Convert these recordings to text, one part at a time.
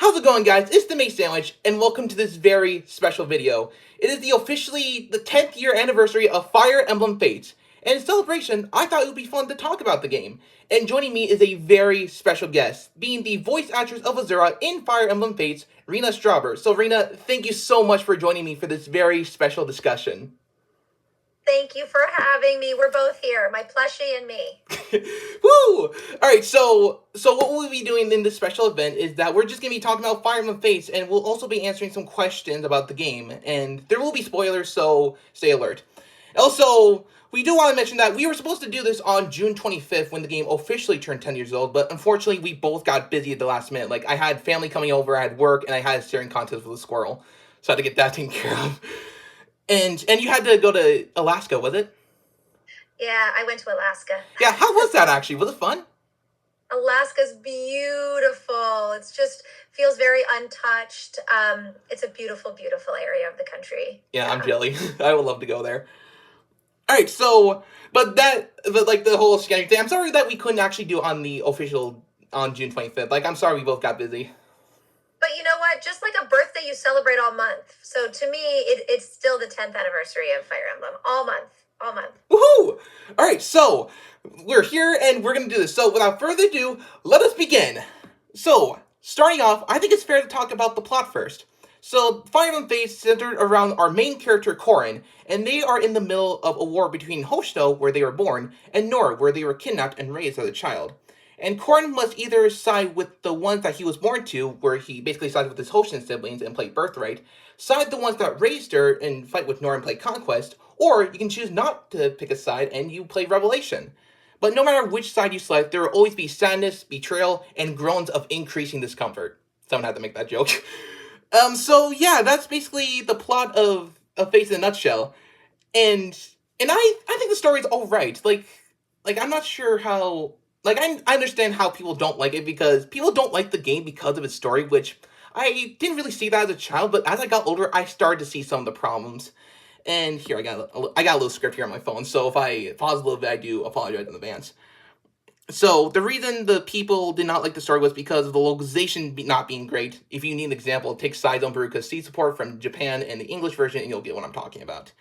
How's it going, guys? It's the May Sandwich, and welcome to this very special video. It is officially the 10th year anniversary of Fire Emblem Fates, and in celebration, I thought it would be fun to talk about the game. And joining me is a very special guest, being the voice actress of Azura in Fire Emblem Fates, Rena Strober. So Rena, thank you so much for joining me for this very special discussion. Thank you for having me. We're both here, my plushie and me. Woo! Alright, so what we'll be doing in this special event is that we're just going to be talking about Fire Emblem Fates, and we'll also be answering some questions about the game, and there will be spoilers, so stay alert. Also, we do want to mention that we were supposed to do this on June 25th when the game officially turned 10 years old, but unfortunately we both got busy at the last minute. Like, I had family coming over, I had work, and I had a staring contest with a squirrel, so I had to get that taken care of. And you had to go to Alaska, was it? Yeah, I went to Alaska. Yeah, how was that actually? Was it fun? Alaska's beautiful. It's just feels very untouched. It's a beautiful, beautiful area of the country. Yeah, I'm jelly. I would love to go there. Alright, so, but like the whole scanning thing, I'm sorry that we couldn't actually do it on the official, on June 25th. Like, I'm sorry we both got busy. But you know what? Just like a birthday, you celebrate all month. So to me, it's still the 10th anniversary of Fire Emblem. All month. All month. Woohoo! Alright, so, we're here and we're gonna do this. So, without further ado, let us begin. So, starting off, I think it's fair to talk about the plot first. So, Fire Emblem Fates centered around our main character, Corrin, and they are in the middle of a war between Hoshto, where they were born, and Nor, where they were kidnapped and raised as a child. And Corrin must either side with the ones that he was born to, where he basically sided with his Hoshin siblings and played Birthright, side the ones that raised her and fight with Nor and play Conquest, or you can choose not to pick a side and you play Revelation. But no matter which side you select, there will always be sadness, betrayal, and groans of increasing discomfort. Someone had to make that joke. So yeah, that's basically the plot of Fates in a nutshell. And I think the story's alright. Like I'm not sure how... Like, I understand how people don't like it, because people don't like the game because of its story, which I didn't really see that as a child, but as I got older, I started to see some of the problems. And here, I got a little script here on my phone, so if I pause a little bit, I do apologize in advance. So, the reason the people did not like the story was because of the localization not being great. If you need an example, take Side on Baruka's seed support from Japan and the English version, and you'll get what I'm talking about.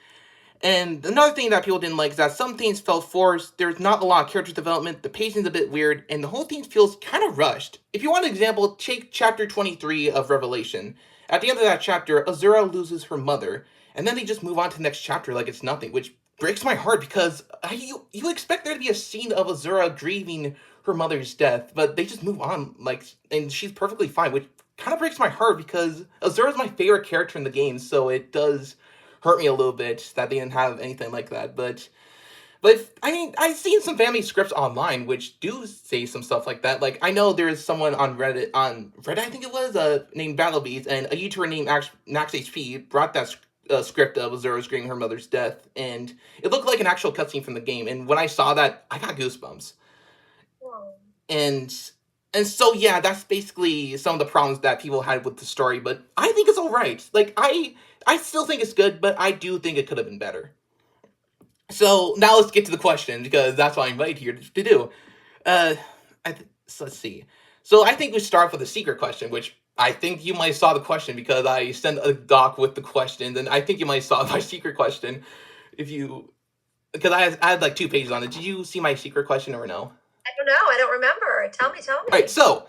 And another thing that people didn't like is that some things felt forced, there's not a lot of character development, the pacing's a bit weird, and the whole thing feels kind of rushed. If you want an example, take chapter 23 of Revelation. At the end of that chapter, Azura loses her mother, and then they just move on to the next chapter like it's nothing, which breaks my heart, because you expect there to be a scene of Azura grieving her mother's death, but they just move on, like, and she's perfectly fine, which kind of breaks my heart, because Azura's my favorite character in the game, so it does hurt me a little bit that they didn't have anything like that. But I mean, I've seen some family scripts online which do say some stuff like that. Like, I know there is someone on Reddit, I think it was, named BattleBeats, and a YouTuber named NaxHP brought that script of Azura's grieving her mother's death, and it looked like an actual cutscene from the game, and when I saw that, I got goosebumps. Wow. And so, yeah, that's basically some of the problems that people had with the story, but I think it's alright. Like, I still think it's good, but I do think it could have been better. So, now let's get to the question, because that's what I invited here to do. So let's see. So, I think we start with a secret question, which I think you might have saw the question, because I sent a doc with the questions, and I think you might have saw my secret question, because I had like 2 pages on it. Did you see my secret question or no? I don't know. I don't remember. Tell me. Alright, so,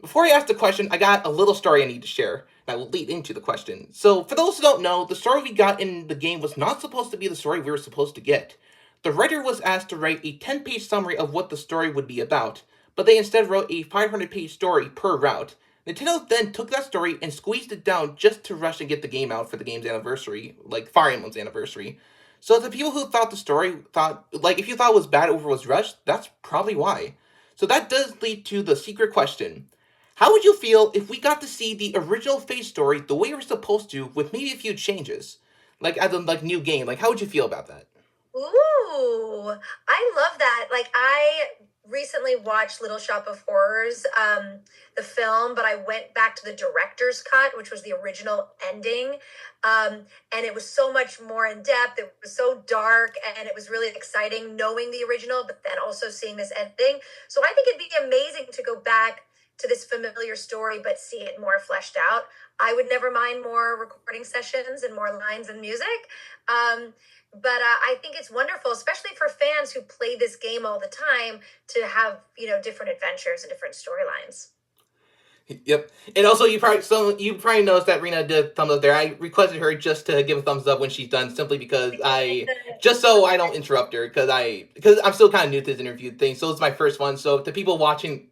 before I ask the question, I got a little story I need to share that will lead into the question. So, for those who don't know, the story we got in the game was not supposed to be the story we were supposed to get. The writer was asked to write a 10-page summary of what the story would be about, but they instead wrote a 500-page story per route. Nintendo then took that story and squeezed it down just to rush and get the game out for the game's anniversary, like Fire Emblem's anniversary. So the people who thought the story if you thought it was bad or was rushed, that's probably why. So that does lead to the secret question. How would you feel if we got to see the original Fate story the way we're supposed to, with maybe a few changes? Like, as a new game, like, how would you feel about that? Ooh, I love that. Like, I recently watched Little Shop of Horrors, the film, but I went back to the director's cut, which was the original ending. And it was so much more in depth. It was so dark, and it was really exciting knowing the original, but then also seeing this ending. So I think it'd be amazing to go back to this familiar story but see it more fleshed out. I would never mind more recording sessions and more lines and music. But I think it's wonderful, especially for fans who play this game all the time, to have different adventures and different storylines. Yep. And also, you probably noticed that Rena did thumbs up there. I requested her just to give a thumbs up when she's done, simply because just so I don't interrupt her, because I'm still kind of new to this interview thing. So it's my first one. So to people watching,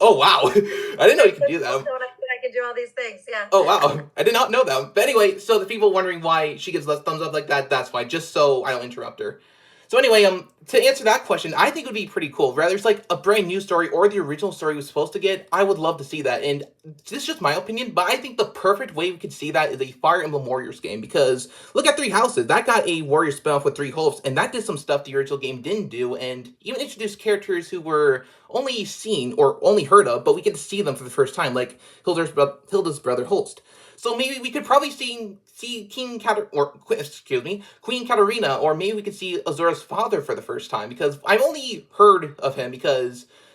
oh wow, I didn't know you could do that. I can do all these things. Yeah. Oh wow, I did not know that. But anyway, so the people wondering why she gives less thumbs up like that, that's why. Just so I don't interrupt her. So anyway, to answer that question, I think it would be pretty cool. Whether it's like a brand new story or the original story was supposed to get, I would love to see that. And this is just my opinion, but I think the perfect way we could see that is a Fire Emblem Warriors game, because look at Three Houses. That got a Warrior spinoff with Three Hopes, and that did some stuff the original game didn't do, and even introduced characters who were only seen or only heard of, but we get to see them for the first time, like Hilda's brother Holst. So maybe we could probably see Queen Katarina, or maybe we could see Azura's father for the first time, because I've only heard of him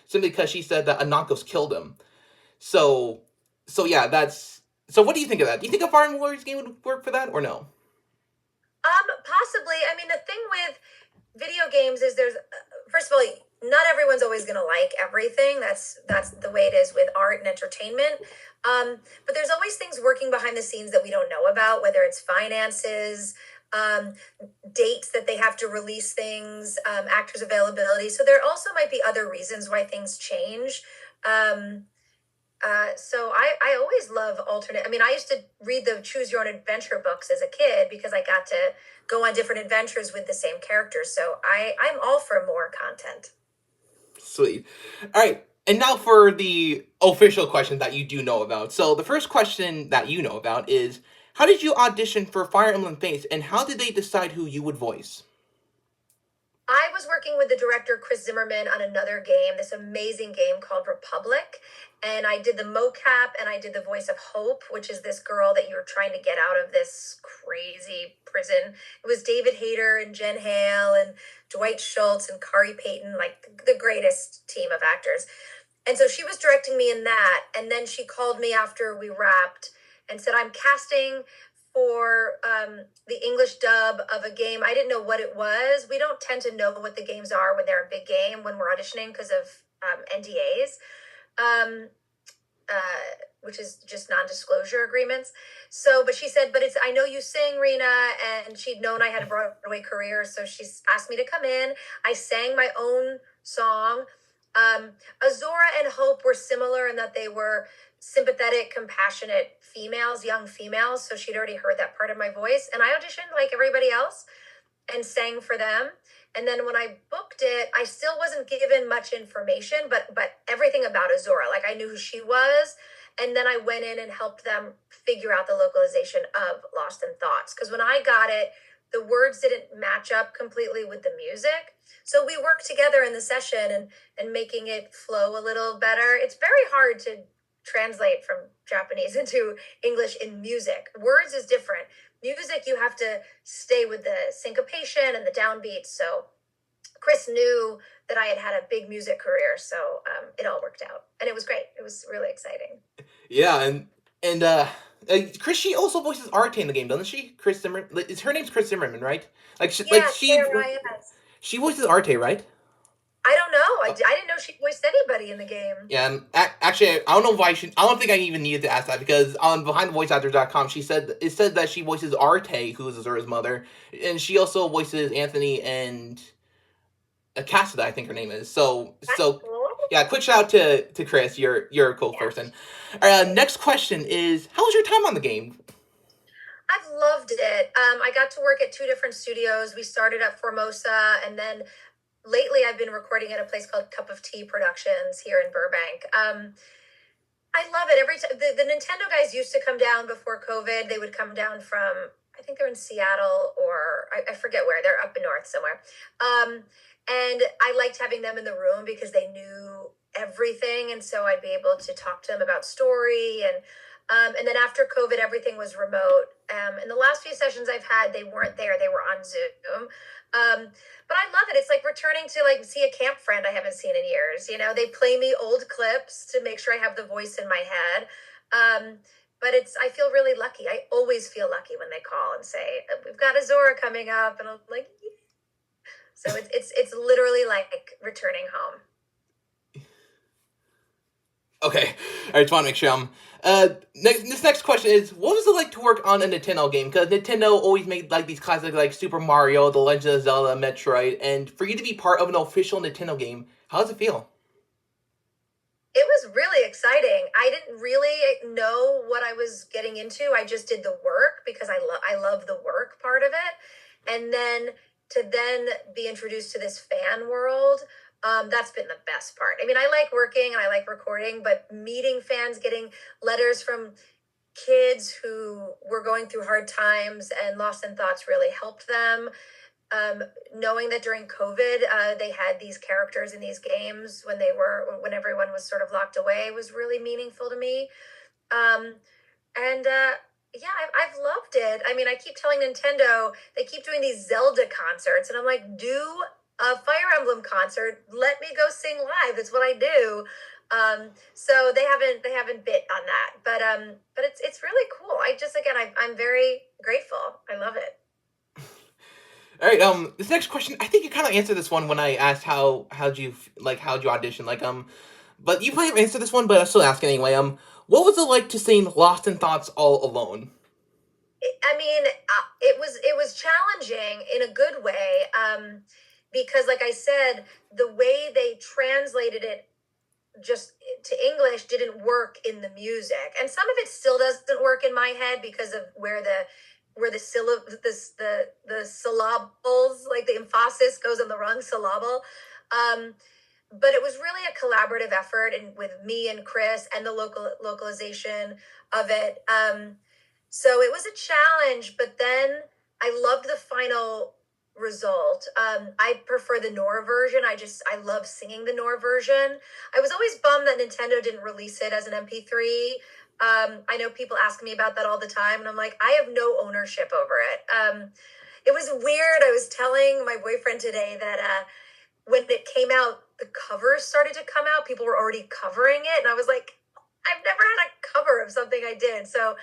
simply because she said that Anakos killed him. So yeah, that's. So what do you think of that? Do you think a Fire Emblem Warriors game would work for that, or no? Possibly. I mean, the thing with video games is first of all, not everyone's always going to like everything. That's the way it is with art and entertainment. But there's always things working behind the scenes that we don't know about, whether it's finances, dates that they have to release things, actors' availability. So there also might be other reasons why things change. So I always love alternate. I mean, I used to read the Choose Your Own Adventure books as a kid because I got to go on different adventures with the same characters. So I'm all for more content. Sweet. All right. And now for the official question that you do know about. So the first question that you know about is, how did you audition for Fire Emblem Fates, and how did they decide who you would voice? I was working with the director, Chris Zimmerman, on another game, this amazing game called Republic. And I did the mocap and I did the voice of Hope, which is this girl that you're trying to get out of this crazy prison. It was David Hayter and Jen Hale and Dwight Schultz and Kari Payton, like the greatest team of actors. And so she was directing me in that. And then she called me after we wrapped and said, I'm casting for the English dub of a game. I didn't know what it was. We don't tend to know what the games are when they're a big game, when we're auditioning, because of NDAs, which is just non-disclosure agreements. So, but she said, but I know you sing, Rena, and she'd known I had a Broadway career, so she asked me to come in. I sang my own song. Azura and Hope were similar in that they were sympathetic, compassionate females, young females. So she'd already heard that part of my voice. And I auditioned like everybody else and sang for them. And then when I booked it, I still wasn't given much information, but everything about Azura, like I knew who she was. And then I went in and helped them figure out the localization of Lost in Thoughts. Because when I got it, the words didn't match up completely with the music. So we worked together in the session and making it flow a little better. It's very hard to translate from Japanese into English in music. Words is different. Music, you have to stay with the syncopation and the downbeats. So Chris knew that I had a big music career, so it all worked out, and it was great. It was really exciting. Yeah, and Chris, she also voices Arte in the game, doesn't she? Chris Zimmerman. Her name's Chris Zimmerman, right? She voices Arte, right? I don't know. I didn't know she voiced anybody in the game. Yeah, and actually, I don't know why I don't think I even needed to ask that, because on BehindTheVoiceActors.com, it said that she voices Arte, who is Azura's mother, and she also voices Anthony and Cassida, I think her name is. So Cool. Yeah, quick shout out to Chris. You're a cool person. All right, next question is, how was your time on the game? I've loved it. I got to work at 2 different studios. We started at Formosa, and then lately I've been recording at a place called Cup of Tea Productions here in Burbank. I love it. Every time the Nintendo guys used to come down before COVID. They would come down from, I think they're in Seattle, or I forget where. They're up in north somewhere. And I liked having them in the room because they knew everything, and so I'd be able to talk to them about story. And And then after COVID, everything was remote. And the last few sessions I've had, they weren't there; they were on Zoom. But I love it. It's like returning to like see a camp friend I haven't seen in years. You know, they play me old clips to make sure I have the voice in my head. Um, but I feel really lucky. I always feel lucky when they call and say we've got Azura coming up, and I'm like, yeah. So it's literally like returning home. Okay, I just want to make sure this next question is, what was it like to work on a Nintendo game? Because Nintendo always made like these classics like Super Mario, The Legend of Zelda, Metroid, and for you to be part of an official Nintendo game, how does it feel? It was really exciting. I didn't really know what I was getting into. I just did the work because I love the work part of it, and then to then be introduced to this fan world. That's been the best part. I mean, I like working and I like recording, but meeting fans, getting letters from kids who were going through hard times and Lost in Thoughts really helped them. Knowing that during COVID, they had these characters in these games when everyone was sort of locked away was really meaningful to me. Um, and yeah, I've loved it. I mean, I keep telling Nintendo, they keep doing these Zelda concerts, and I'm like, do a Fire Emblem concert. Let me go sing live. That's what I do. So they haven't bit on that, but it's really cool. I'm very grateful. I love it. All right, this next question, I think you kind of answered this one when I asked how'd you audition, but you might have answered this one, but I'll still ask anyway. What was it like to sing Lost in Thoughts all alone? I mean, it was challenging in a good way, because, like I said, the way they translated it just to English didn't work in the music, and some of it still doesn't work in my head because of where the the syllables, like the emphasis goes on the wrong syllable. Um, but it was really a collaborative effort, and with me and Chris and the localization of it. So it was a challenge, but then I loved the final result. I prefer the Nora version. I love singing the Nora version. I was always bummed that Nintendo didn't release it as an MP3. I know people ask me about that all the time, and I'm like, I have no ownership over it. It was weird. I was telling my boyfriend today that when it came out, the covers started to come out. People were already covering it, and I was like, I've never had a cover of something I did. So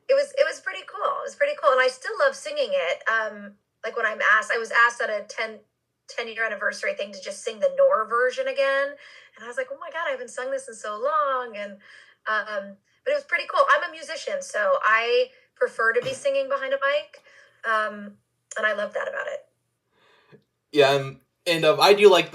it was pretty cool. It was pretty cool, and I still love singing it. Like when I was asked at a 10-year anniversary thing to just sing the Nora version again, and I was like, oh my god, I haven't sung this in so long, and but it was pretty cool. I'm a musician, so I prefer to be singing behind a mic, and I love that about it. Yeah, and I do I like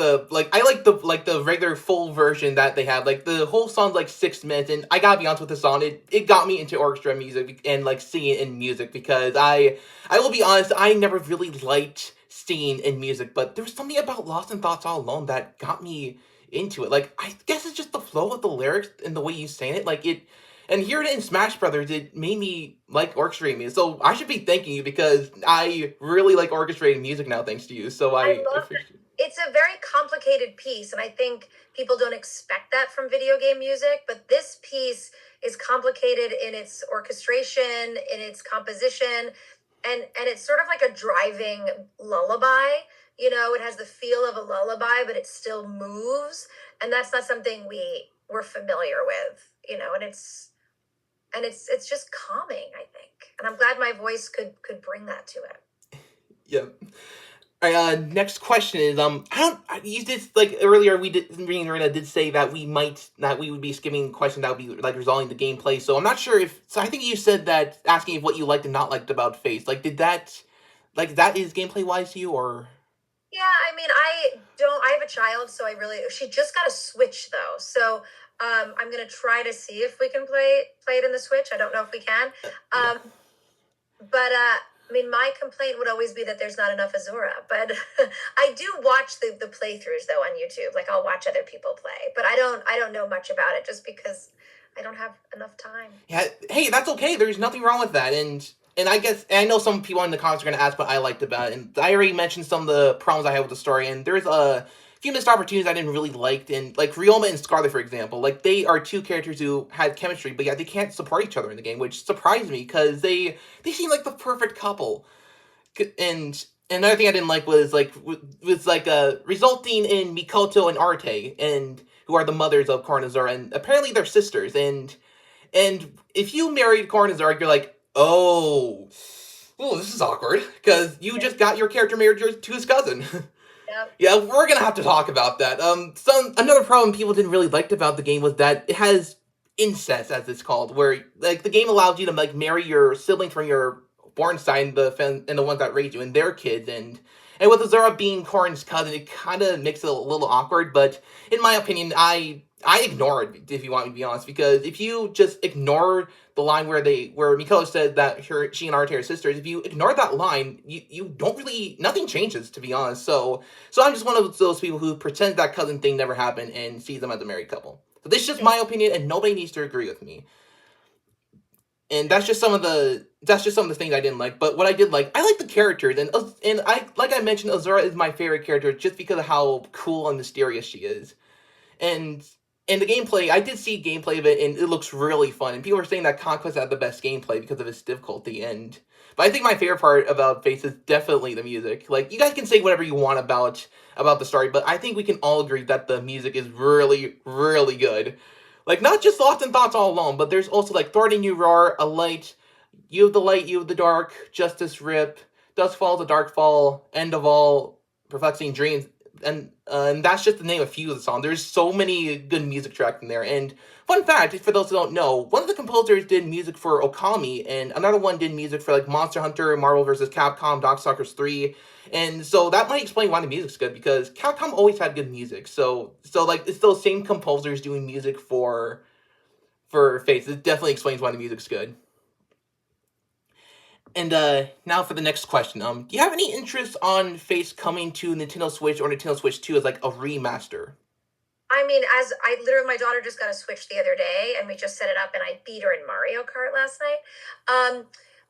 the regular full version that they have. Like the whole song's like 6 minutes, and I gotta be honest with the song. It got me into orchestra music and like singing in music because I will be honest. I never really liked singing in music, but there was something about Lost in Thoughts All Alone that got me into it. Like I guess it's just the flow of the lyrics and the way you sang it. Like it. And hearing it in Smash Brothers, it made me like orchestrating music. So I should be thanking you because I really like orchestrating music now, thanks to you. So I I love appreciate. It's a very complicated piece, and I think people don't expect that from video game music, but this piece is complicated in its orchestration, in its composition, and it's sort of like a driving lullaby. You know, it has the feel of a lullaby, but it still moves, and that's not something we're familiar with, and it's just calming, I think. And I'm glad my voice could bring that to it. Yeah. All right, next question is I don't you did like earlier we did me and Rena did say that we would be skipping questions that would be like resolving the gameplay. So I'm not sure if so I think you said that asking if what you liked and not liked about Face. Like did that like that is gameplay wise to you or Yeah, I mean, I have a child, so she just got a Switch though. So I'm gonna try to see if we can play it in the Switch. I don't know if we can. yeah. Um, but I mean, my complaint would always be that there's not enough Azura. But I do watch the playthroughs though on YouTube. Like I'll watch other people play, but I don't know much about it just because I don't have enough time. Yeah, hey, that's okay. There's nothing wrong with that. And I guess and I know some people in the comments are gonna ask what I liked about it. And I already mentioned some of the problems I had with the story. And there's a few missed opportunities I didn't really like, and like Ryoma and Scarlet, for example, like they are two characters who had chemistry, but yeah, they can't support each other in the game, which surprised me because they seem like the perfect couple. And another thing I didn't like was resulting in Mikoto and Arte, and who are the mothers of Korra and Azura, and apparently they're sisters. And if you married Korra and Azura, you're like, oh, this is awkward because you just got your character married to his cousin. Yep. Yeah, we're gonna have to talk about that. Another problem people didn't really like about the game was that it has incest, as it's called, where like the game allows you to like marry your siblings from your born side, and the ones that raised you, and their kids, and with Azura being Korrin's cousin, it kind of makes it a little awkward. But in my opinion, I ignore it, if you want me to be honest, because if you just ignore the line where Mikoto said that she and Arte are sisters, if you ignore that line, you don't really, nothing changes, to be honest. So I'm just one of those people who pretend that cousin thing never happened and sees them as a married couple. So this is just my opinion, and nobody needs to agree with me. And that's just some of the things I didn't like. But what I did like, I like the characters, and I like I mentioned, Azura is my favorite character just because of how cool and mysterious she is. And the gameplay, I did see gameplay of it, and it looks really fun. And people are saying that Conquest had the best gameplay because of its difficulty. But I think my favorite part about Face is definitely the music. Like, you guys can say whatever you want about the story, but I think we can all agree that the music is really, really good. Like, not just Lost in Thoughts all alone, but there's also like Thorny New Roar, A Light, You of the Light, You of the Dark, Justice Rip, Dusk Falls, The Dark Fall, End of All, Perplexing Dreams, and that's just to name a few of the songs. There's so many good music tracks in there. And fun fact, for those who don't know, one of the composers did music for Okami, and another one did music for like Monster Hunter, Marvel vs. Capcom, Darkstalkers 3. And so that might explain why the music's good, because Capcom always had good music. So like it's those same composers doing music for Fates. It definitely explains why the music's good. And now for the next question. Do you have any interest on Face coming to Nintendo Switch or Nintendo Switch 2 as like a remaster? I mean, as I literally, my daughter just got a Switch the other day, and we just set it up, and I beat her in Mario Kart last night.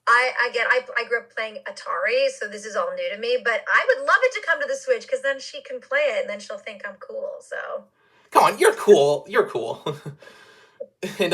I grew up playing Atari, so this is all new to me. But I would love it to come to the Switch because then she can play it, and then she'll think I'm cool. So Come on, you're cool. You're cool. And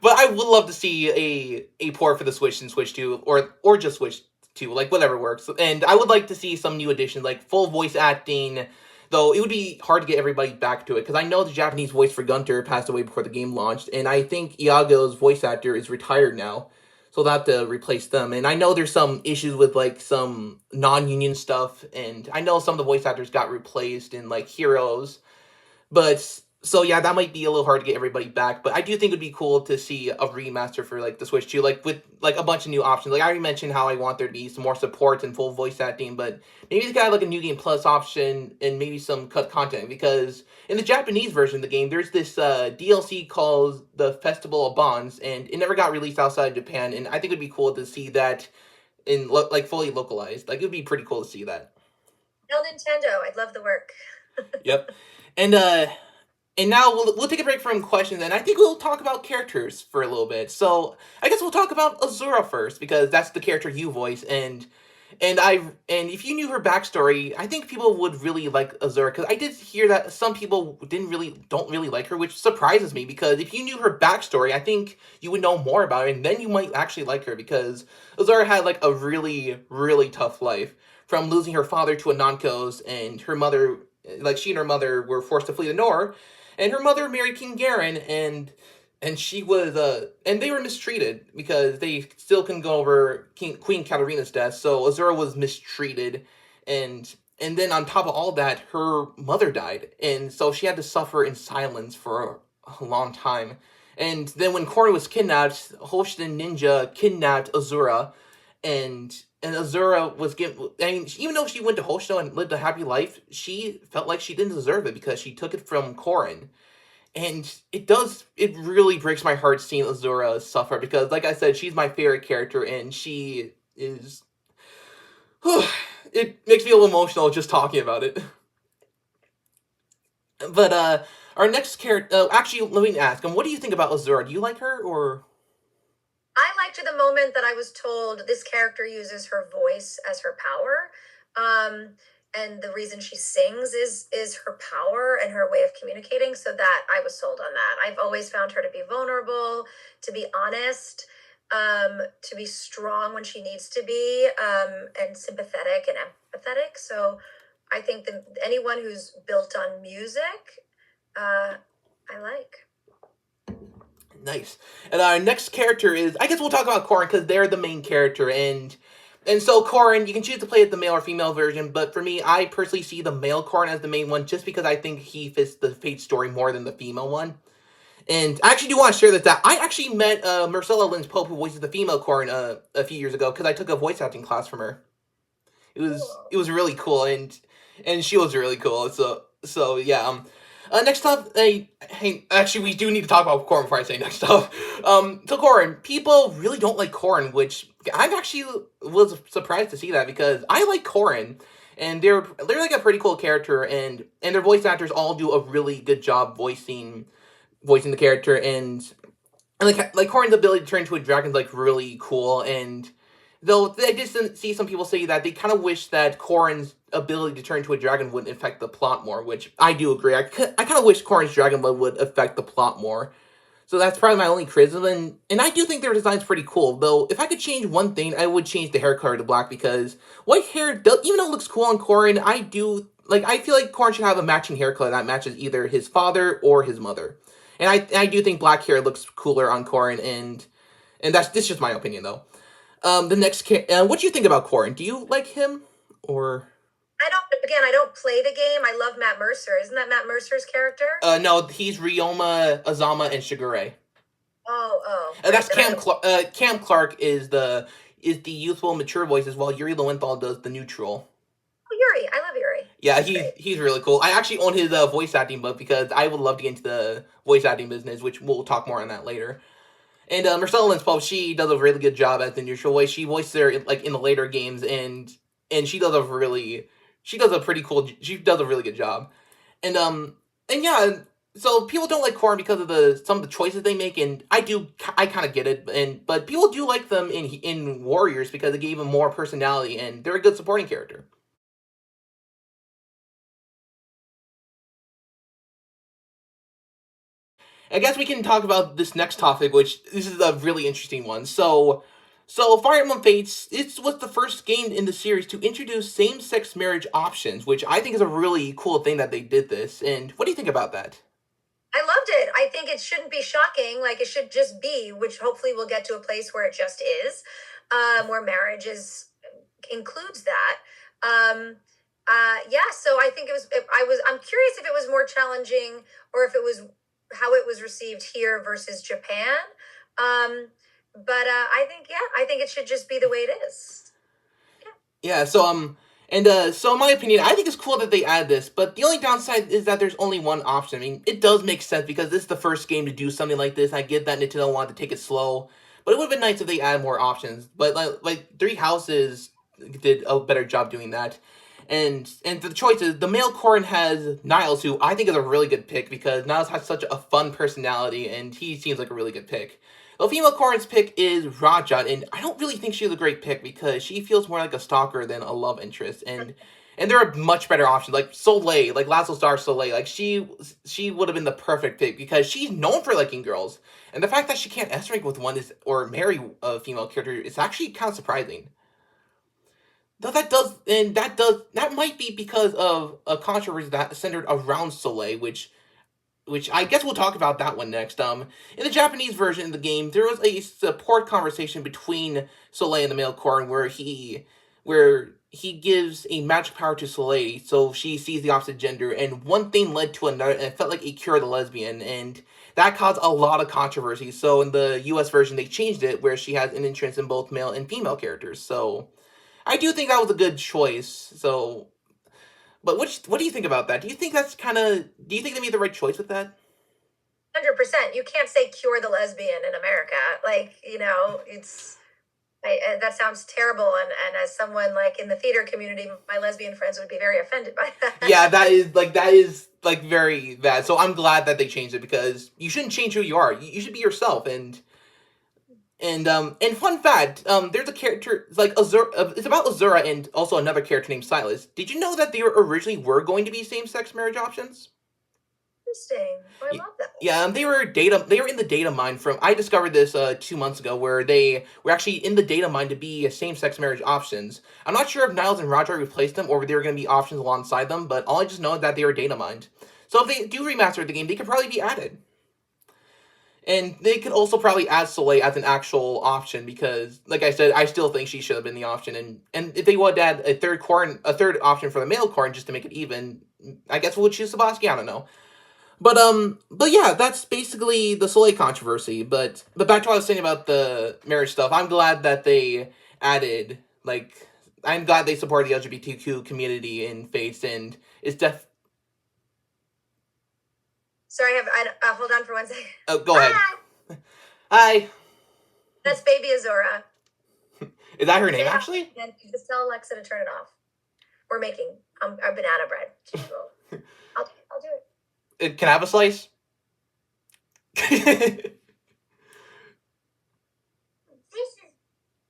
but I would love to see a port for the Switch and Switch 2, or just Switch 2, like whatever works. And I would like to see some new additions, like full voice acting. Though it would be hard to get everybody back to it, because I know the Japanese voice for Gunter passed away before the game launched, and I think Iago's voice actor is retired now, so they'll have to replace them. And I know there's some issues with like some non-union stuff, and I know some of the voice actors got replaced in like Heroes, but so yeah, that might be a little hard to get everybody back. But I do think it'd be cool to see a remaster for like the Switch 2, like with like a bunch of new options. Like I already mentioned how I want there to be some more support and full voice acting, but maybe it's got like a new game plus option and maybe some cut content, because in the Japanese version of the game, there's this DLC called the Festival of Bonds, and it never got released outside Japan. And I think it'd be cool to see that in like fully localized. Like it'd be pretty cool to see that. tell Nintendo, I'd love the work. Yep. And now we'll take a break from questions, and I think we'll talk about characters for a little bit. So I guess we'll talk about Azura first, because that's the character you voice, and if you knew her backstory, I think people would really like Azura, because I did hear that some people don't really like her, which surprises me, because if you knew her backstory, I think you would know more about her, and then you might actually like her, because Azura had like a really, really tough life, from losing her father to a non-cos, and her mother, like she and her mother were forced to flee the Nor, and her mother married King Garen, and she was and they were mistreated because they still couldn't go over Queen Katarina's death. So Azura was mistreated, and then on top of all that, her mother died, and so she had to suffer in silence for a long time. And then when Korra was kidnapped, Hoshin Ninja kidnapped Azura, and Azura was given. I mean, even though she went to Hoshino and lived a happy life, she felt like she didn't deserve it because she took it from Korin. And it really breaks my heart seeing Azura suffer, because, like I said, she's my favorite character, and she is. It makes me a little emotional just talking about it. But our next character. Actually, let me ask. What do you think about Azura? Do you like her, or? I liked the moment that I was told this character uses her voice as her power. and the reason she sings is her power and her way of communicating. So that I was sold on that. I've always found her to be vulnerable, to be honest, to be strong when she needs to be, and sympathetic and empathetic. So I think that anyone who's built on music, I like. Nice. And our next character is, I guess we'll talk about Corrin because they're the main character, and so Corrin, you can choose to play it the male or female version, but for me, I personally see the male Corrin as the main one just because I think he fits the Fate story more than the female one. And I actually do want to share that I actually met Marcella Lynch Pope, who voices the female Corrin, a few years ago because I took a voice acting class from her. It was really cool, and she was really cool. So yeah. Next up, hey, actually, we do need to talk about Corrin before I say next up. So Corrin, people really don't like Corrin, which I actually was surprised to see that because I like Corrin, and they're like a pretty cool character, and their voice actors all do a really good job voicing the character, and like Corrin's ability to turn into a dragon is like really cool, and though I did see some people say that they kind of wish that Corrin's ability to turn into a dragon wouldn't affect the plot more, which I do agree. I kind of wish Corrin's dragon blood would affect the plot more. So that's probably my only criticism, and I do think their design's pretty cool. Though if I could change one thing, I would change the hair color to black because white hair, even though it looks cool on Corrin, I feel like Corrin should have a matching hair color that matches either his father or his mother. And I do think black hair looks cooler on Corrin, and this just my opinion though. What do you think about Corrin? Do you like him or? I don't play the game. I love Matt Mercer. Isn't that Matt Mercer's character? No, he's Ryoma, Azama, and Shigure. That's Cam Clark is the youthful, mature voices, while Yuri Lowenthal does the neutral. Oh, Yuri, I love Yuri. Yeah, he's really cool. I actually own his voice acting book because I would love to get into the voice acting business, which we'll talk more on that later. And Marcella Lynch Pope, she does a really good job at the neutral voice. She voiced her like in the later games, and she does a really she does a really good job. And yeah, so people don't like Corrin because of some of the choices they make, and I kind of get it, but people do like them in Warriors because it gave them more personality, and they're a good supporting character. I guess we can talk about this next topic, which this is a really interesting one. So Fire Emblem Fates, it was the first game in the series to introduce same-sex marriage options, which I think is a really cool thing that they did this. And what do you think about that? I loved it. I think it shouldn't be shocking. Like it should just be, which hopefully we'll get to a place where it just is, where marriage includes that. Yeah. So I think I'm curious if it was more challenging or if it was how it was received here versus Japan. But I think it should just be the way it is. Yeah, so in my opinion, I think it's cool that they add this, but the only downside is that there's only one option. I mean, it does make sense because this is the first game to do something like this. I get that Nintendo wanted to take it slow, but it would have been nice if they added more options. But like Three Houses did a better job doing that. And the choices, the male Corrin has Niles, who I think is a really good pick because Niles has such a fun personality, and he seems like a really good pick. The female Corrin's pick is Rajat, and I don't really think she's a great pick because she feels more like a stalker than a love interest, and there are much better options like Soleil, like Lasso Star Soleil, like she would have been the perfect pick because she's known for liking girls, and the fact that she can't S rank with one is or marry a female character is actually kind of surprising. Though that might be because of a controversy that centered around Soleil, which I guess we'll talk about that one next. In the Japanese version of the game, there was a support conversation between Soleil and the male Corrin where he gives a magic power to Soleil, so she sees the opposite gender, and one thing led to another, and it felt like a cure of the lesbian, and that caused a lot of controversy. So in the U.S. version, they changed it where she has an interest in both male and female characters. So I do think that was a good choice. But what do you think about that? Do you think do you think they made the right choice with that? 100%. You can't say cure the lesbian in America. Like, that sounds terrible. And as someone like in the theater community, my lesbian friends would be very offended by that. Yeah, that is very bad. So I'm glad that they changed it because you shouldn't change who you are. You should be yourself. And And fun fact, there's a character like Azura. It's about Azura and also another character named Silas. Did you know that they were originally going to be same-sex marriage options? Interesting. Oh, I love that. Yeah, they were data. They were in the data mine from. I discovered this 2 months ago, where they were actually in the data mine to be same-sex marriage options. I'm not sure if Niles and Roger replaced them or if they were going to be options alongside them, but all I just know is that they were data mined. So if they do remaster the game, they could probably be added. And they could also probably add Soleil as an actual option because, like I said, I still think she should have been the option. And if they would add a third option for the male Corrin just to make it even, I guess we'll choose Sebastian. I don't know. But yeah, that's basically the Soleil controversy. But back to what I was saying about the marriage stuff. I'm glad that they added I'm glad they support the LGBTQ community in Fates, and it's Sorry, hold on for 1 second. Oh, go ahead. Hi. That's baby Azura. Is that her name, actually? And you just tell Alexa to turn it off. We're making our banana bread. I'll do it. Can I have a slice? This is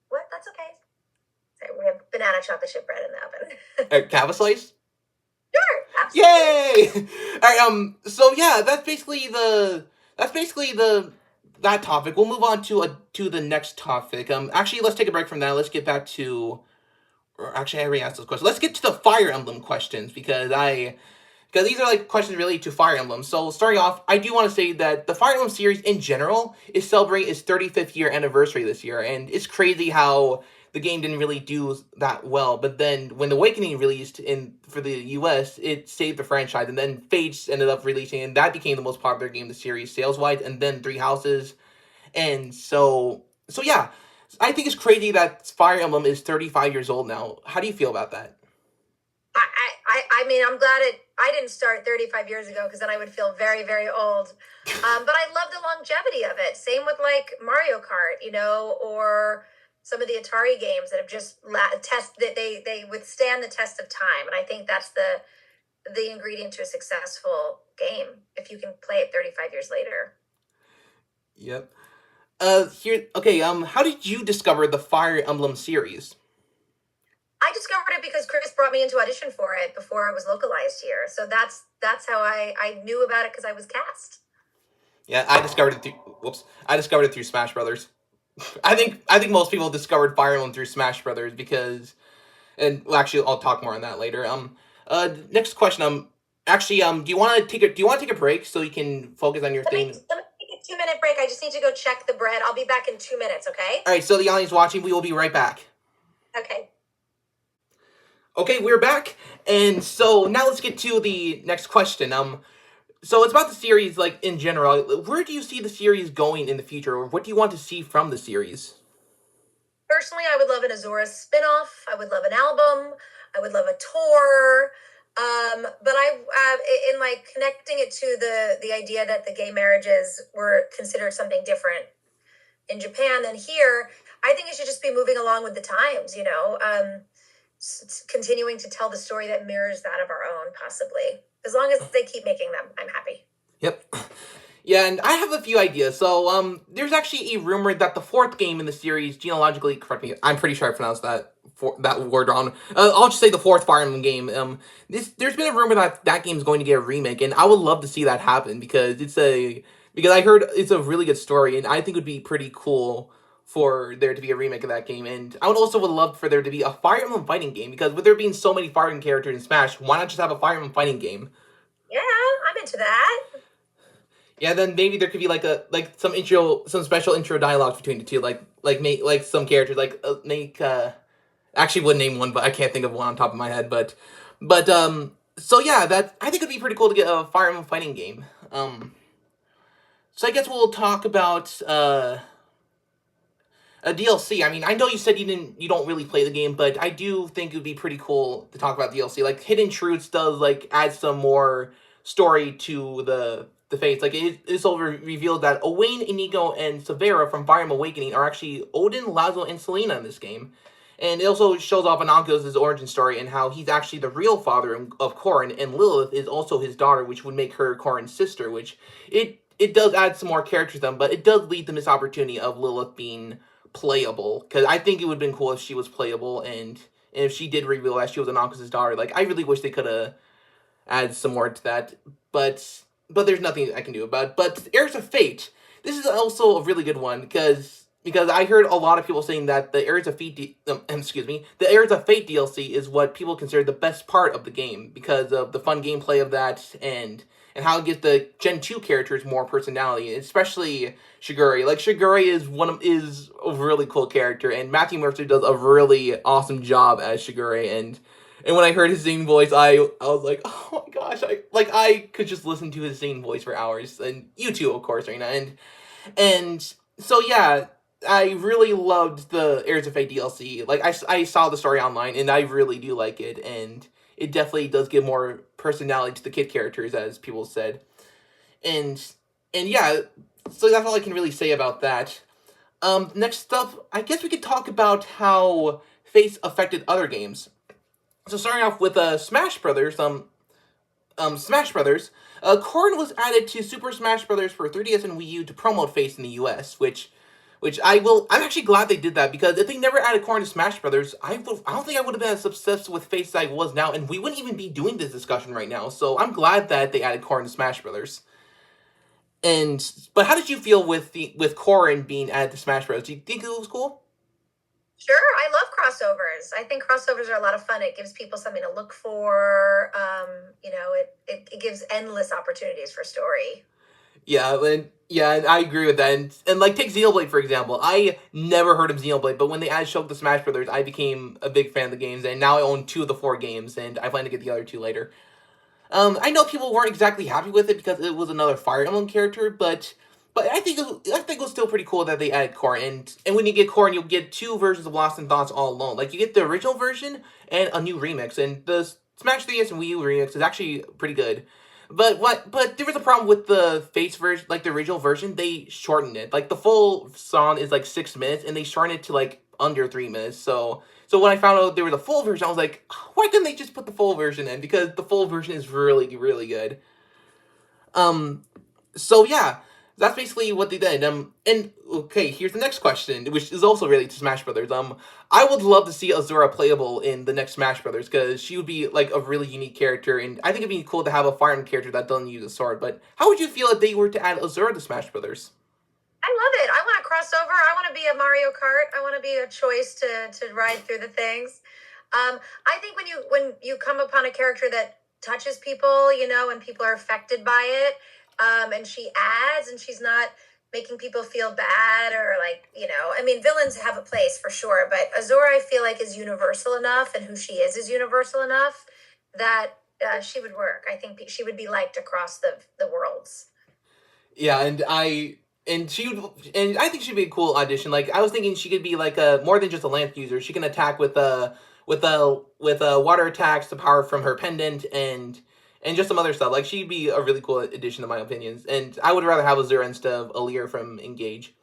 what? That's okay. Sorry, we have banana chocolate chip bread in the oven. Can I have a slice? Sure, absolutely. Yay! All right. So yeah, that's basically that topic. We'll move on to the next topic. Actually, let's take a break from that. Let's get back to. Or actually, I already asked those questions. Let's get to the Fire Emblem questions because these are like questions related to Fire Emblem. So starting off, I do want to say that the Fire Emblem series in general is celebrating its 35th year anniversary this year, and it's crazy how the game didn't really do that well. But then when Awakening released for the US, it saved the franchise, and then Fates ended up releasing, and that became the most popular game in the series sales wise, and then Three Houses, and so yeah, I think it's crazy that Fire Emblem is 35 years old now. How do you feel about that? I mean, I'm glad I didn't start 35 years ago because then I would feel very, very old. But I love the longevity of it. Same with like Mario Kart, or some of the Atari games that have just they withstand the test of time. And I think that's the ingredient to a successful game if you can play it 35 years later. Yep. How did you discover the Fire Emblem series? I discovered it because Chris brought me into audition for it before it was localized here. So that's how I knew about it because I was cast. Yeah, I discovered it through Smash Brothers. I think most people discovered Fire Emblem through Smash Brothers because, and well, actually, I'll talk more on that later. Next question. Do you want to take a break so you can focus on your thing? Let me take a 2-minute break. I just need to go check the bread. I'll be back in 2 minutes. Okay. All right. So the audience watching, we will be right back. Okay. Okay, we're back, and so now let's get to the next question. So it's about the series, like in general. Where do you see the series going in the future, or what do you want to see from the series? Personally, I would love an Azura spinoff. I would love an album. I would love a tour. But in like connecting it to the idea that the gay marriages were considered something different in Japan than here, I think it should just be moving along with the times. Continuing to tell the story that mirrors that of our own, possibly. As long as they keep making them, I'm happy. Yep. Yeah, and I have a few ideas. So, there's actually a rumor that the fourth game in the series, genealogically, correct me, I'm pretty sure I pronounced that word wrong. I'll just say the fourth Fire Emblem game. There's been a rumor that that game is going to get a remake, and I would love to see that happen because I heard it's a really good story, and I think it would be pretty cool for there to be a remake of that game. And I would love for there to be a Fire Emblem fighting game, because with there being so many Fire Emblem characters in Smash, why not just have a Fire Emblem fighting game? Yeah, I'm into that. Yeah, then maybe there could be some special intro dialogues between the two, make some characters actually would name one, but I can't think of one on top of my head. So yeah, that I think it'd be pretty cool to get a Fire Emblem fighting game. So I guess we'll talk about a DLC. I mean, I know you said you don't really play the game, but I do think it would be pretty cool to talk about DLC. Like Hidden Truths does add some more story to the fates. Like it's over revealed that Owain, Inigo, and Severa from Fire Emblem Awakening are actually Odin, Lazo, and Selena in this game. And it also shows off Ananko's origin story and how he's actually the real father of Corrin, and Lilith is also his daughter, which would make her Corrin's sister, which it does add some more characters to them, but it does lead to this opportunity of Lilith being playable. Because I think it would have been cool if she was playable, and if she did reveal that she was Anankus's daughter. Like, I really wish they could have added some more to that, but there's nothing I can do about it. But Heirs of Fate, this is also a really good one because I heard a lot of people saying that the Heirs of Fate, the Heirs of Fate DLC is what people consider the best part of the game because of the fun gameplay of that and how it gives the Gen 2 characters more personality, especially Shigure. Like, Shigure is a really cool character, and Matthew Mercer does a really awesome job as Shigure, and when I heard his singing voice, I was like, oh my gosh, I could just listen to his singing voice for hours, and you too, of course, Rena, and so yeah, I really loved the Heirs of Fate DLC. Like, I saw the story online, and I really do like it, and it definitely does give more personality to the kid characters, as people said, and yeah, so that's all I can really say about that. Next up, I guess we could talk about how Fates affected other games. So starting off with Smash Brothers, Corrin was added to Super Smash Brothers for 3DS and Wii U to promote Face in the US, which I'm actually glad they did that because if they never added Corrin to Smash Brothers, I don't think I would have been as obsessed with Face as I was now, and we wouldn't even be doing this discussion right now. So I'm glad that they added Corrin to Smash Brothers. But how did you feel with Corrin being added to Smash Bros? Do you think it was cool? Sure, I love crossovers. I think crossovers are a lot of fun. It gives people something to look for. It gives endless opportunities for story. And I agree with that. And like take Xenoblade for example. I never heard of Xenoblade, but when they added Shulk to Smash Brothers, I became a big fan of the games, and now I own two of the four games, and I plan to get the other two later. I know people weren't exactly happy with it because it was another Fire Emblem character, but I think it was still pretty cool that they added Corrin, and when you get Corrin, you'll get two versions of Lost in Thoughts all alone. Like you get the original version and a new remix, and the Smash 3DS and Wii U remix is actually pretty good. But there was a problem with the face version, like the original version. They shortened it. Like the full song is like 6 minutes, and they shortened it to like under 3 minutes. So when I found out there was a full version, I was like, why couldn't they just put the full version in? Because the full version is really really good. Um, so yeah, that's basically what they did. And okay, here's the next question, which is also related to Smash Brothers. I would love to see Azura playable in the next Smash Brothers because she would be like a really unique character, and I think it'd be cool to have a Fire Emblem character that doesn't use a sword. But how would you feel if they were to add Azura to Smash Brothers? I love it. I want to cross over. I want to be a Mario Kart. I want to be a choice to ride through the things. I think when you come upon a character that touches people, and people are affected by it, and she adds, and she's not making people feel bad or like, I mean, villains have a place for sure, but Azura, I feel like is universal enough, and who she is universal enough that she would work. I think she would be liked across the worlds. Yeah, and I think she'd be a cool audition. Like I was thinking, she could be like a more than just a lamp user. She can attack with water attacks, the power from her pendant, and just some other stuff. Like she'd be a really cool addition, in my opinions. And I would rather have Azura instead of Aaliyah from Engage.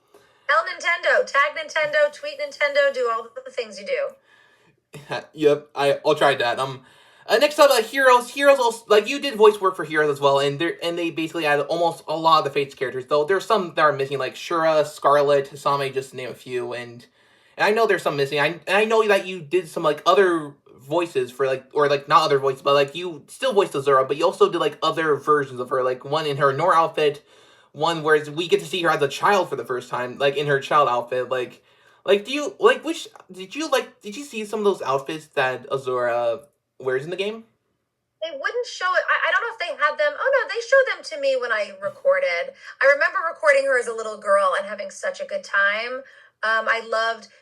Tell Nintendo, tag Nintendo, tweet Nintendo, do all the things you do. Yep, I'll try that. Next up, Heroes. Heroes also like you did voice work for Heroes as well, and they basically added almost a lot of the Fates characters. Though there's some that are missing, like Shura, Scarlet, Hisame, just to name a few, and I know there's some missing. I know that you did some like other voices for like or like not other voices, but like you still voiced Azura, but you also did like other versions of her, like one in her Nor outfit, one where we get to see her as a child for the first time, like in her child outfit, like do you like which did you see some of those outfits that Azura wears in the game? They wouldn't show it. I don't know if they had them. Oh no, they showed them to me when I recorded. I remember recording her as a little girl and having such a good time.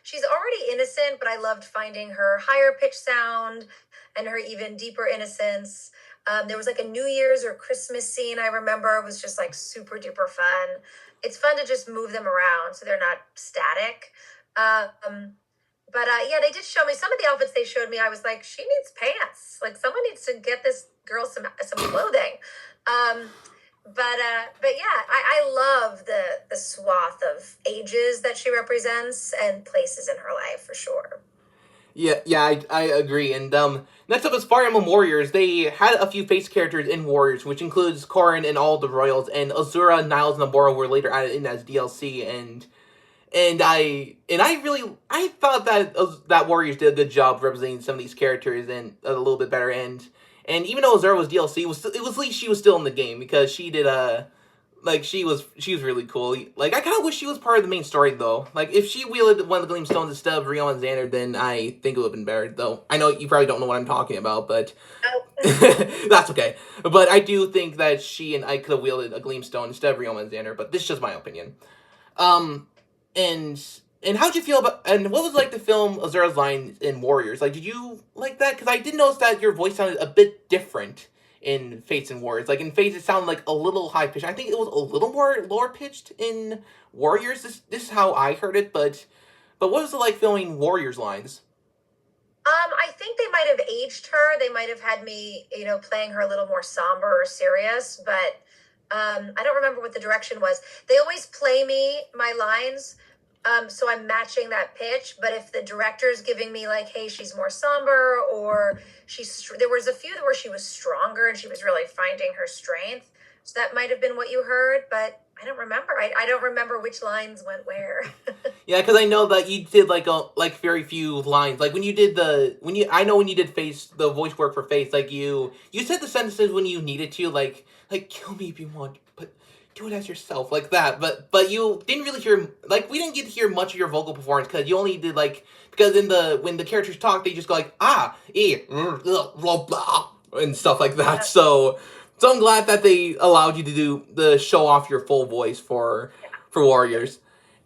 She's already innocent, but I loved finding her higher pitch sound and her even deeper innocence. There was like a New Year's or Christmas scene I remember. It was just like super duper fun. It's fun to just move them around so they're not static. But yeah, they did show me some of the outfits they showed me. I was like, she needs pants. Like someone needs to get this girl some clothing. Um, but yeah, I love the swath of ages that she represents and places in her life for sure. I agree. And next up is Fire Emblem Warriors. They had a few face characters in Warriors, which includes Corrin and all the royals, and Azura, Niles, and Nabora were later added in as DLC. And I thought that that Warriors did a good job representing some of these characters and a little bit better. And even though Azura was DLC, it was at least she was still in the game because she did like she was really cool. Like I kind of wish she was part of the main story though. Like if she wielded one of the Gleam Stones instead of Rio and Xander, then I think it would have been better. Though I know you probably don't know what I'm talking about, but Oh. that's okay. But I do think that she and I could have wielded a Gleam Stone instead of Rio and Xander. But this is just my opinion. Um, and and how'd you feel about and what was like the film Azura's line in Warriors? Like, did you like that? Because I did notice that your voice sounded a bit different in Fates and Warriors. Like in Fates, it sounded like a little high pitched. I think it was a little more lower pitched in Warriors. This is how I heard it. But what was it like filming Warriors lines? I think they might have aged her. They might have had me, playing her a little more somber or serious, but I don't remember what the direction was. They always play me my lines, so I'm matching that pitch. But if the director's giving me like, "Hey, she's more somber," or there was a few where she was stronger and she was really finding her strength. So that might have been what you heard, but I don't remember. I don't remember which lines went where. Yeah, because I know that you did like very few lines. Like when you did I know when you did face the voice work for face, like you said the sentences when you needed to, like kill me if you want, but do it as yourself, like that. But you didn't really hear like we didn't get to hear much of your vocal performance because you only did like because in the when the characters talk they just go like blah blah and stuff like that. So I'm glad that they allowed you to do the show off your full voice for Warriors.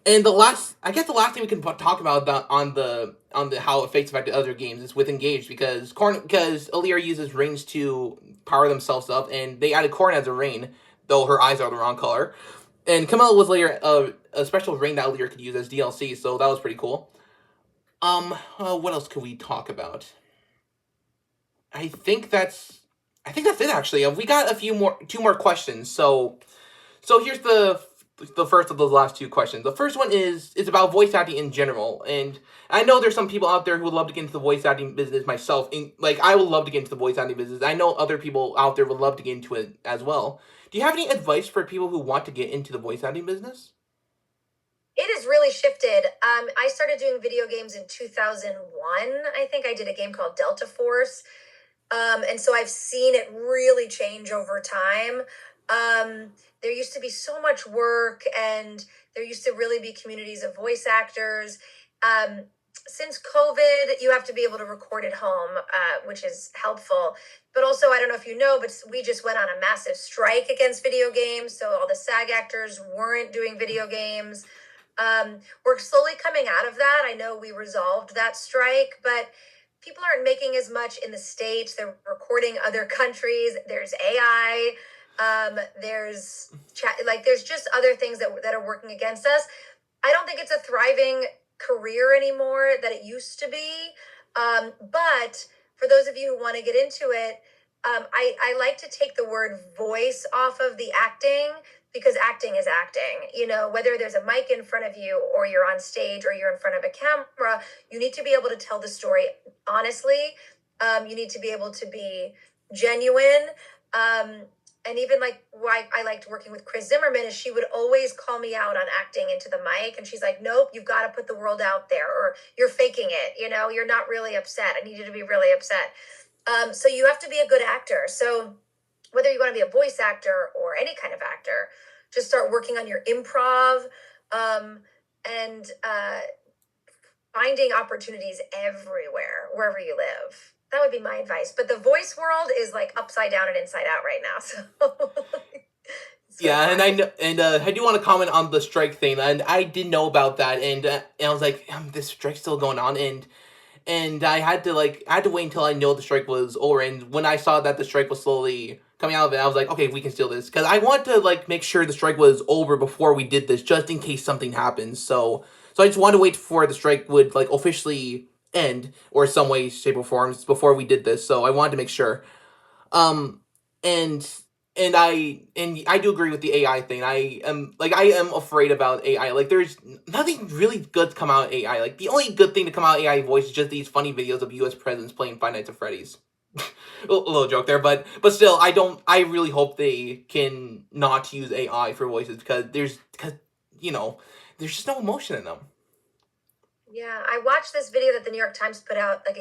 And I guess the last thing we can talk about on the how it fates affected other games is with Engaged because Alir uses rings to power themselves up, and they added Corrin as a ring, though her eyes are the wrong color. And Camilla was later a special ring that Alir could use as DLC, so that was pretty cool. What else could we talk about? I think that's I think that's it actually. We got two more questions. So here's the first of those last two questions. The first one is about voice acting in general, and I know there's some people out there who would love to get into the voice acting business. Myself, like I would love to get into the voice acting business. I know other people out there would love to get into it as well. Do you have any advice for people who want to get into the voice acting business? It has really shifted. I started doing video games in 2001. I think I did a game called Delta Force. And so I've seen it really change over time. There used to be so much work, and there used to really be communities of voice actors. Um, since COVID, you have to be able to record at home, which is helpful. But also, I don't know if you know, but we just went on a massive strike against video games. So all the SAG actors weren't doing video games. We're slowly coming out of that. I know we resolved that strike, but people aren't making as much in the States. They're recording other countries. There's AI. There's just other things that are working against us. I don't think it's a thriving career anymore that it used to be. But for those of you who want to get into it, I like to take the word voice off of the acting, because acting is acting. Whether there's a mic in front of you or you're on stage or you're in front of a camera, you need to be able to tell the story honestly. You need to be able to be genuine. And even like why I liked working with Chris Zimmerman is she would always call me out on acting into the mic. And she's like, nope, you've got to put the world out there, or you're faking it. You're not really upset. I need you to be really upset. So you have to be a good actor. So whether you want to be a voice actor or any kind of actor, just start working on your improv, and finding opportunities everywhere, wherever you live. That would be my advice. But the voice world is like upside down and inside out right now. So it's really Yeah, and I fun. know, and I do want to comment on the strike thing, and I did know about that, and I was like, this strike's still going on, and I had to wait until I know the strike was over. And when I saw that the strike was slowly coming out of it, I was like, okay, we can steal this because I want to like make sure the strike was over before we did this, just in case something happens. So I just wanted to wait for the strike would like officially end or some way, shape, or form before we did this. So I wanted to make sure. Um, and I do agree with the AI thing. I am afraid about AI. Like there's nothing really good to come out of AI. Like the only good thing to come out of AI voice is just these funny videos of U.S. presidents playing Five Nights at Freddy's. A little joke there, but still, I don't. I really hope they can not use AI for voices because you know there's just no emotion in them. Yeah, I watched this video that the New York Times put out like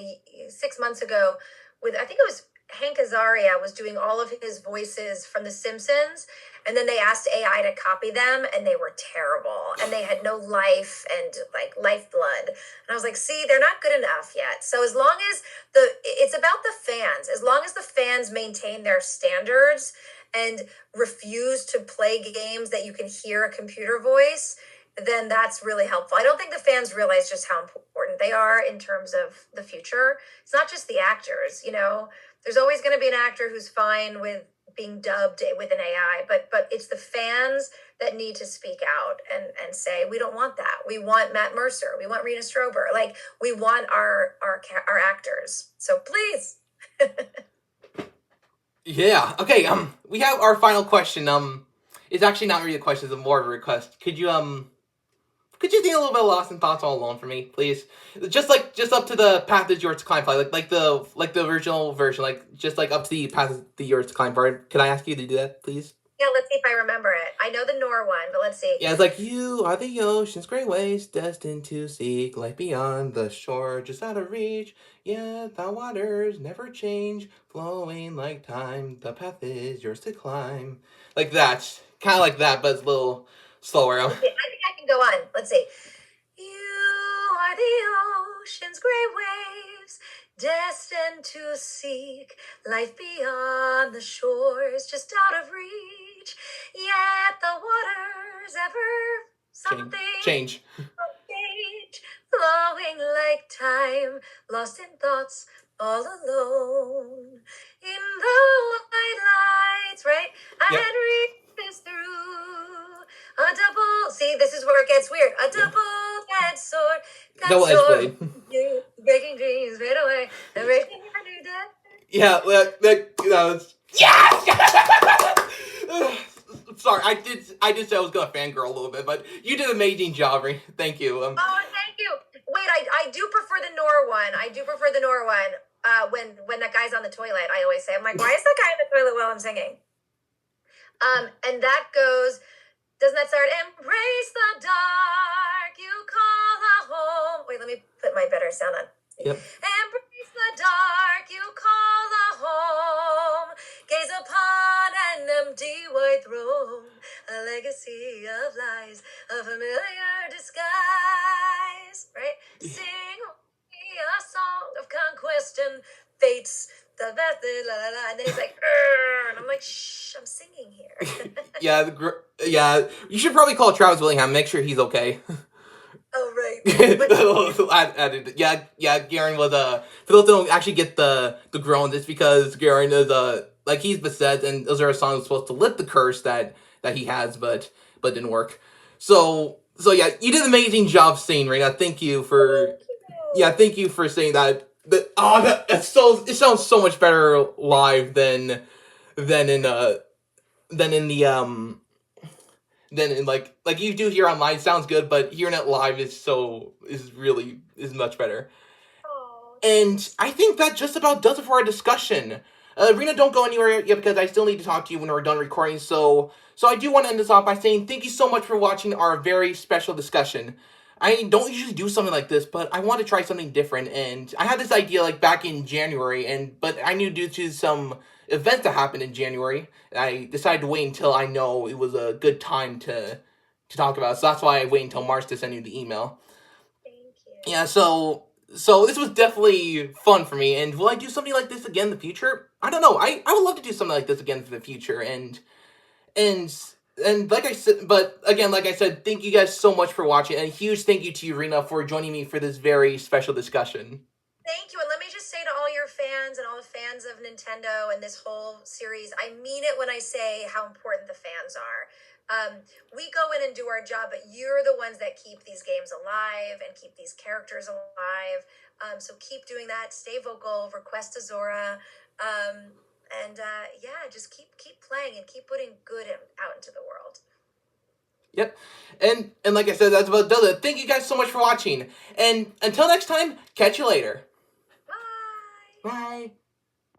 6 months ago with, I think it was Hank Azaria was doing all of his voices from The Simpsons, and then they asked AI to copy them, and they were terrible, and they had no life and like lifeblood. And I was like, see, they're not good enough yet. So as long as it's about the fans, as long as the fans maintain their standards and refuse to play games that you can hear a computer voice, then that's really helpful. I don't think the fans realize just how important they are in terms of the future. It's not just the actors, you know. There's always going to be an actor who's fine with being dubbed with an AI, but it's the fans that need to speak out and say we don't want that. We want Matt Mercer. We want Rena Strober. Like we want our actors. So please. Yeah. Okay. We have our final question. It's actually not really a question; it's more of a request. Could you think a little bit of Lost in Thoughts all alone for me, please? Just up to the path is yours to climb part, like the original version, like just like up to the path is the yours to climb part. Can I ask you to do that, please? Yeah, let's see if I remember it. I know the Nor one, but let's see. Yeah, it's like you are the ocean's great waves, destined to seek life beyond the shore, just out of reach. Yeah, the waters never change, flowing like time. The path is yours to climb. Like that, kind of like that, but it's a little slower. Okay, I think I can go on. Let's see. You are the ocean's gray waves, destined to seek life beyond the shores, just out of reach. Yet the waters ever something Change. change, flowing like time, lost in thoughts, all alone. In the white lights, right? I Yep. had reached this through a double. See, this is where it gets weird. A double-edged sword, cut Double edged sword, blade. breaking dreams fade away, erasing under death. Yeah, that was yes. Sorry, I did say I was gonna fangirl a little bit, but you did an amazing job. Thank you. Oh, thank you. Wait, I do prefer the Nor one. I do prefer the Nor one. When that guy's on the toilet, I always say, I'm like, why is that guy in the toilet while I'm singing? And that goes, doesn't that start? Embrace the dark, you call a home. Wait, let me put my better sound on. Yep. Embrace the dark, you call a home. Gaze upon an empty white throne, a legacy of lies, a familiar disguise. Right? Sing me a song of conquest and fates. The best, la la la, and then he's like, and I'm like, shh, I'm singing here. Yeah, yeah. You should probably call Travis Willingham. Make sure he's okay. Oh right. But yeah. Garen was for those that don't actually get the groans, it's because Garen is like he's beset, and Azura song was supposed to lift the curse that he has, but didn't work. So yeah, you did an amazing job singing, Rena. Thank you for thank you for saying that. It sounds so much better live than in than in the than in like you do here online. It sounds good, but hearing it live is much better. Oh, And I think that just about does it for our discussion. Rena, don't go anywhere yet because I still need to talk to you when we're done recording. So I do want to end this off by saying thank you so much for watching our very special discussion. I don't usually do something like this, but I want to try something different. And I had this idea like back in January, but I knew due to some events that happened in January, I decided to wait until I know it was a good time to talk about it. So that's why I wait until March to send you the email. thank you. Yeah, so this was definitely fun for me, and will I do something like this again in the future? I don't know. I would love to do something like this again for the future, and like I said, but again, like I said, thank you guys so much for watching, and a huge thank you to you, Rena, for joining me for this very special discussion. Thank you. And let me just say to all your fans and all the fans of Nintendo and this whole series, I mean it when I say how important the fans are. We go in and do our job, but you're the ones that keep these games alive and keep these characters alive. So keep doing that. Stay vocal. Request Azura. And yeah, just keep playing and keep putting good out into the world. Yep. And like I said, that's about does it. Thank you guys so much for watching. And until next time, catch you later. Bye. Bye.